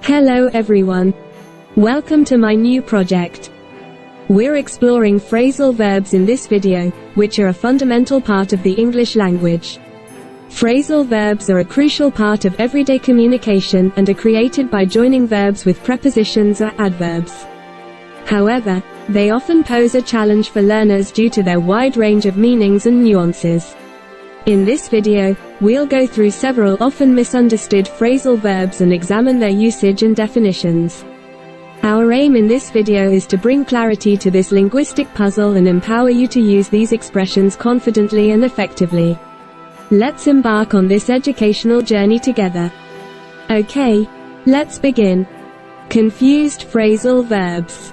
Hello everyone. Welcome to my new project. We're exploring phrasal verbs in this video, which are a fundamental part of the English language. Phrasal verbs are a crucial part of everyday communication and are created by joining verbs with prepositions or adverbs. However, they often pose a challenge for learners due to their wide range of meanings and nuances. In this video, we'll go through several often misunderstood phrasal verbs and examine their usage and definitions. Our aim in this video is to bring clarity to this linguistic puzzle and empower you to use these expressions confidently and effectively. Let's embark on this educational journey together. Okay, let's begin. Confused phrasal verbs.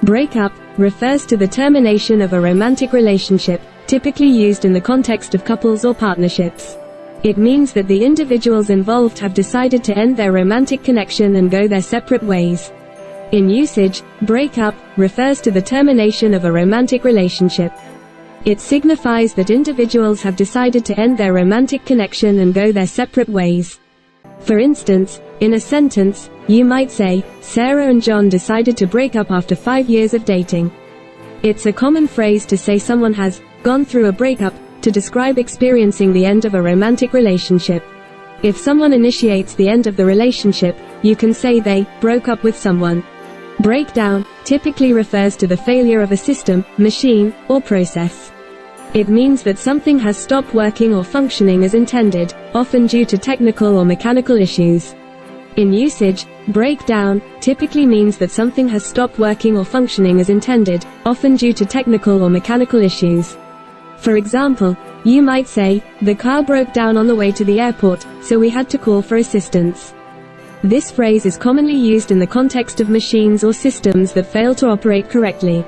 Break up refers to the termination of a romantic relationship, typically used in the context of couples or partnerships. It means that the individuals involved have decided to end their romantic connection and go their separate ways. In usage, break up refers to the termination of a romantic relationship. It signifies that individuals have decided to end their romantic connection and go their separate ways. For instance, in a sentence, you might say, Sarah and John decided to break up after 5 years of dating. It's a common phrase to say someone has gone through a breakup to describe experiencing the end of a romantic relationship. If someone initiates the end of the relationship, you can say they broke up with someone. Breakdown typically refers to the failure of a system, machine, or process. It means that something has stopped working or functioning as intended, often due to technical or mechanical issues. In usage, breakdown typically means that something has stopped working or functioning as intended, often due to technical or mechanical issues. For example, you might say, the car broke down on the way to the airport, so we had to call for assistance. This phrase is commonly used in the context of machines or systems that fail to operate correctly.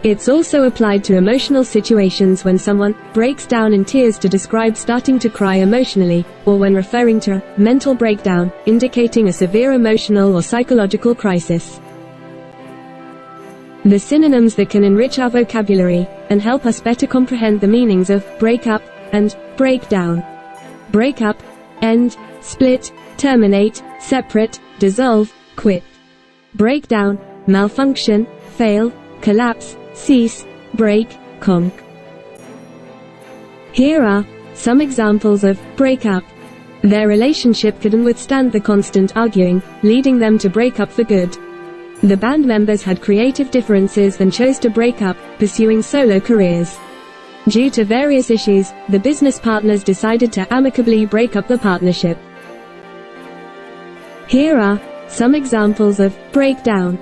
It's also applied to emotional situations when someone breaks down in tears to describe starting to cry emotionally, or when referring to a mental breakdown, indicating a severe emotional or psychological crisis. The synonyms that can enrich our vocabulary and help us better comprehend the meanings of break up and breakdown. Break up, end, split, terminate, separate, dissolve, quit. Breakdown, malfunction, fail, collapse, cease, break, conk. Here are some examples of break up. Their relationship couldn't withstand the constant arguing, leading them to break up for good. The band members had creative differences and chose to break up, pursuing solo careers. Due to various issues, the business partners decided to amicably break up the partnership. Here are some examples of breakdown.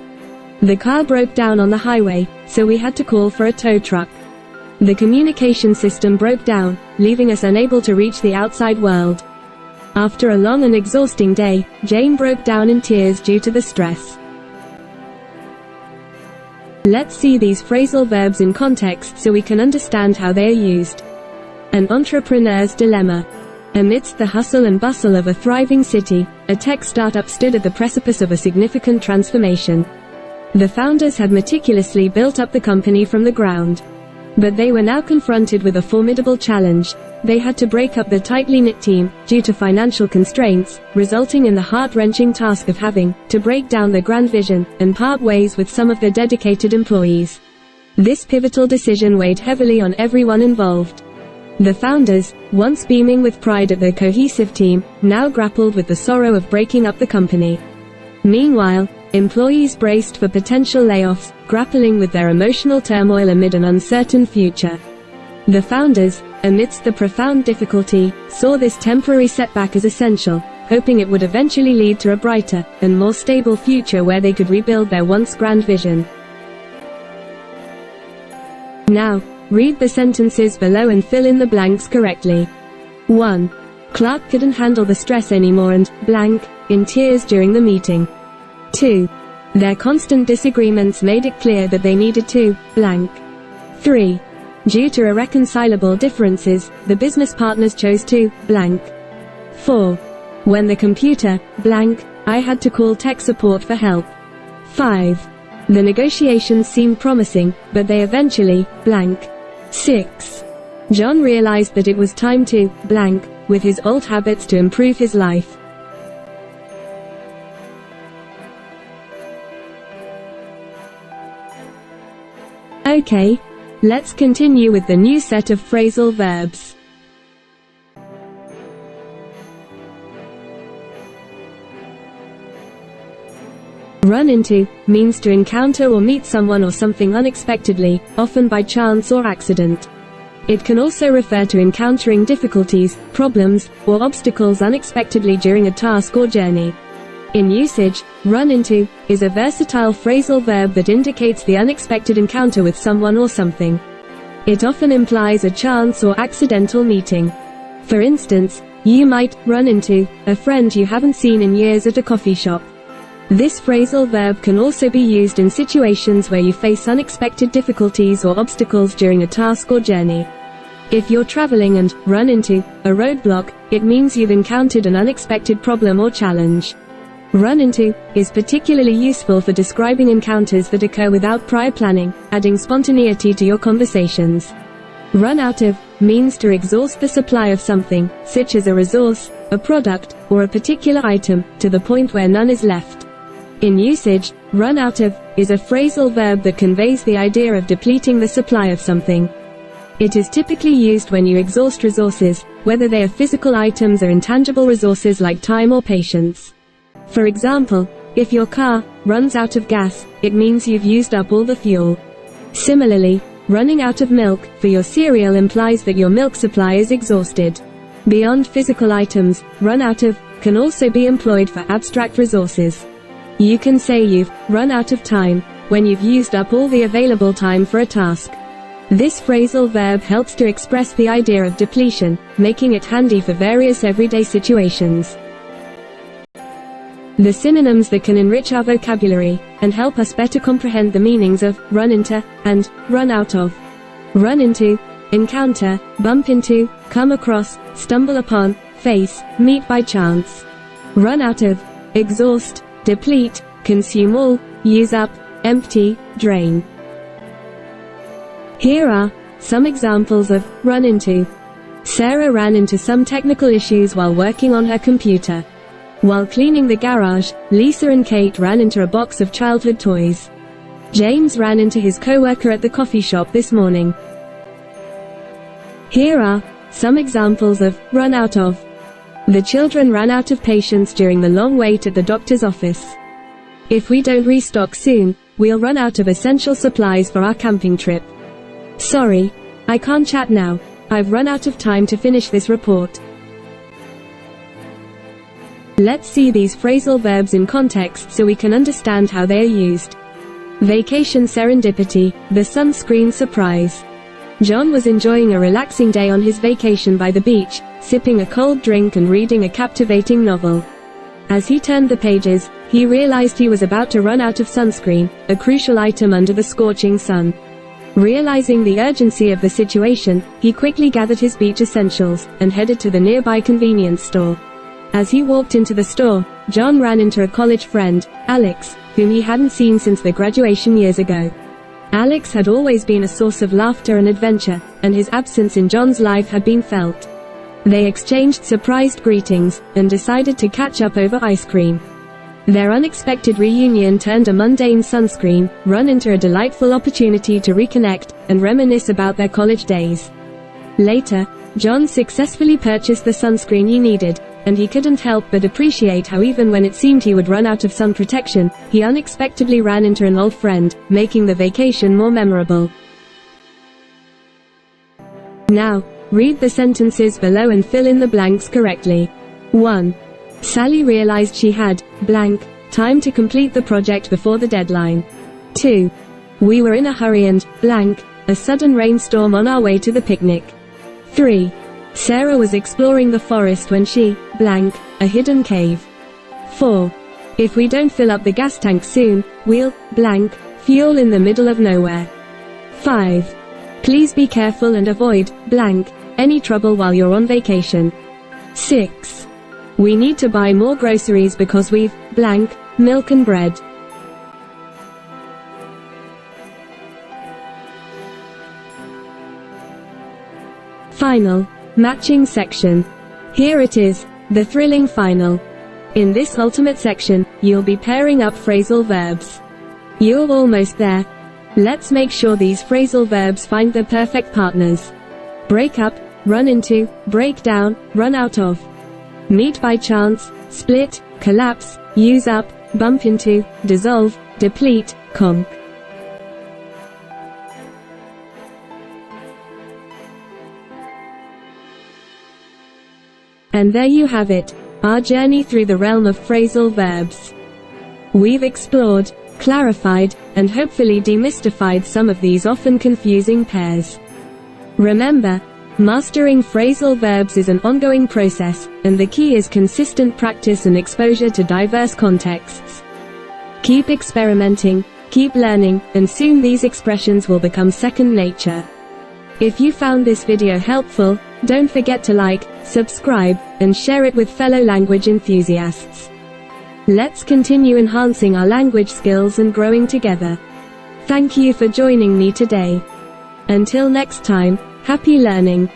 The car broke down on the highway, so we had to call for a tow truck. The communication system broke down, leaving us unable to reach the outside world. After a long and exhausting day, Jane broke down in tears due to the stress. Let's see these phrasal verbs in context so we can understand how they are used. An entrepreneur's dilemma. Amidst the hustle and bustle of a thriving city, a tech startup stood at the precipice of a significant transformation. The founders had meticulously built up the company from the ground. But they were now confronted with a formidable challenge. They had to break up the tightly knit team, due to financial constraints, resulting in the heart-wrenching task of having to break down their grand vision, and part ways with some of their dedicated employees. This pivotal decision weighed heavily on everyone involved. The founders, once beaming with pride at their cohesive team, now grappled with the sorrow of breaking up the company. Meanwhile, employees braced for potential layoffs, grappling with their emotional turmoil amid an uncertain future. The founders, amidst the profound difficulty, saw this temporary setback as essential, hoping it would eventually lead to a brighter and more stable future where they could rebuild their once grand vision. Now, read the sentences below and fill in the blanks correctly. 1. Clark couldn't handle the stress anymore and blank in tears during the meeting. 2. Their constant disagreements made it clear that they needed to blank. 3. Due to irreconcilable differences, the business partners chose to blank. 4. When the computer blank, I had to call tech support for help. 5. The negotiations seemed promising, but they eventually blank. 6. John realized that it was time to blank with his old habits to improve his life. Okay, let's continue with the new set of phrasal verbs. Run into means to encounter or meet someone or something unexpectedly, often by chance or accident. It can also refer to encountering difficulties, problems, or obstacles unexpectedly during a task or journey. In usage, run into is a versatile phrasal verb that indicates the unexpected encounter with someone or something. It often implies a chance or accidental meeting. For instance, you might run into a friend you haven't seen in years at a coffee shop. This phrasal verb can also be used in situations where you face unexpected difficulties or obstacles during a task or journey. If you're traveling and run into a roadblock, it means you've encountered an unexpected problem or challenge. Run into is particularly useful for describing encounters that occur without prior planning, adding spontaneity to your conversations. Run out of means to exhaust the supply of something, such as a resource, a product, or a particular item, to the point where none is left. In usage, run out of is a phrasal verb that conveys the idea of depleting the supply of something. It is typically used when you exhaust resources, whether they are physical items or intangible resources like time or patience. For example, if your car runs out of gas, it means you've used up all the fuel. Similarly, running out of milk for your cereal implies that your milk supply is exhausted. Beyond physical items, run out of can also be employed for abstract resources. You can say you've run out of time when you've used up all the available time for a task. This phrasal verb helps to express the idea of depletion, making it handy for various everyday situations. The synonyms that can enrich our vocabulary and help us better comprehend the meanings of run into and run out of. Run into, encounter, bump into, come across, stumble upon, face, meet by chance. Run out of, exhaust, deplete, consume all, use up, empty, drain. Here are some examples of run into. Sarah ran into some technical issues while working on her computer. While cleaning the garage, Lisa and Kate ran into a box of childhood toys. James ran into his coworker at the coffee shop this morning. Here are some examples of run out of. The children ran out of patience during the long wait at the doctor's office. If we don't restock soon, we'll run out of essential supplies for our camping trip. Sorry, I can't chat now. I've run out of time to finish this report. Let's see these phrasal verbs in context so we can understand how they are used. Vacation serendipity, the sunscreen surprise. John was enjoying a relaxing day on his vacation by the beach, sipping a cold drink and reading a captivating novel. As he turned the pages, he realized he was about to run out of sunscreen, a crucial item under the scorching sun. Realizing the urgency of the situation, he quickly gathered his beach essentials and headed to the nearby convenience store. As he walked into the store, John ran into a college friend, Alex, whom he hadn't seen since their graduation years ago. Alex had always been a source of laughter and adventure, and his absence in John's life had been felt. They exchanged surprised greetings, and decided to catch up over ice cream. Their unexpected reunion turned a mundane sunscreen run into a delightful opportunity to reconnect and reminisce about their college days. Later, John successfully purchased the sunscreen he needed, and he couldn't help but appreciate how even when it seemed he would run out of sun protection, he unexpectedly ran into an old friend, making the vacation more memorable. Now, read the sentences below and fill in the blanks correctly. 1. Sally realized she had blank time to complete the project before the deadline. 2. We were in a hurry and blank a sudden rainstorm on our way to the picnic. 3. Sarah was exploring the forest when she blank a hidden cave. 4. If we don't fill up the gas tank soon, we'll blank fuel in the middle of nowhere. 5. Please be careful and avoid blank any trouble while you're on vacation. 6. We need to buy more groceries because we've blank milk and bread. Final. Matching section. Here it is, the thrilling final. In this ultimate section, you'll be pairing up phrasal verbs. You're almost there. Let's make sure these phrasal verbs find their perfect partners. Break up, run into, break down, run out of. Meet by chance, split, collapse, use up, bump into, dissolve, deplete, conk. And there you have it, our journey through the realm of phrasal verbs. We've explored, clarified, and hopefully demystified some of these often confusing pairs. Remember, mastering phrasal verbs is an ongoing process, and the key is consistent practice and exposure to diverse contexts. Keep experimenting, keep learning, and soon these expressions will become second nature. If you found this video helpful, don't forget to like, subscribe, and share it with fellow language enthusiasts. Let's continue enhancing our language skills and growing together. Thank you for joining me today. Until next time, happy learning.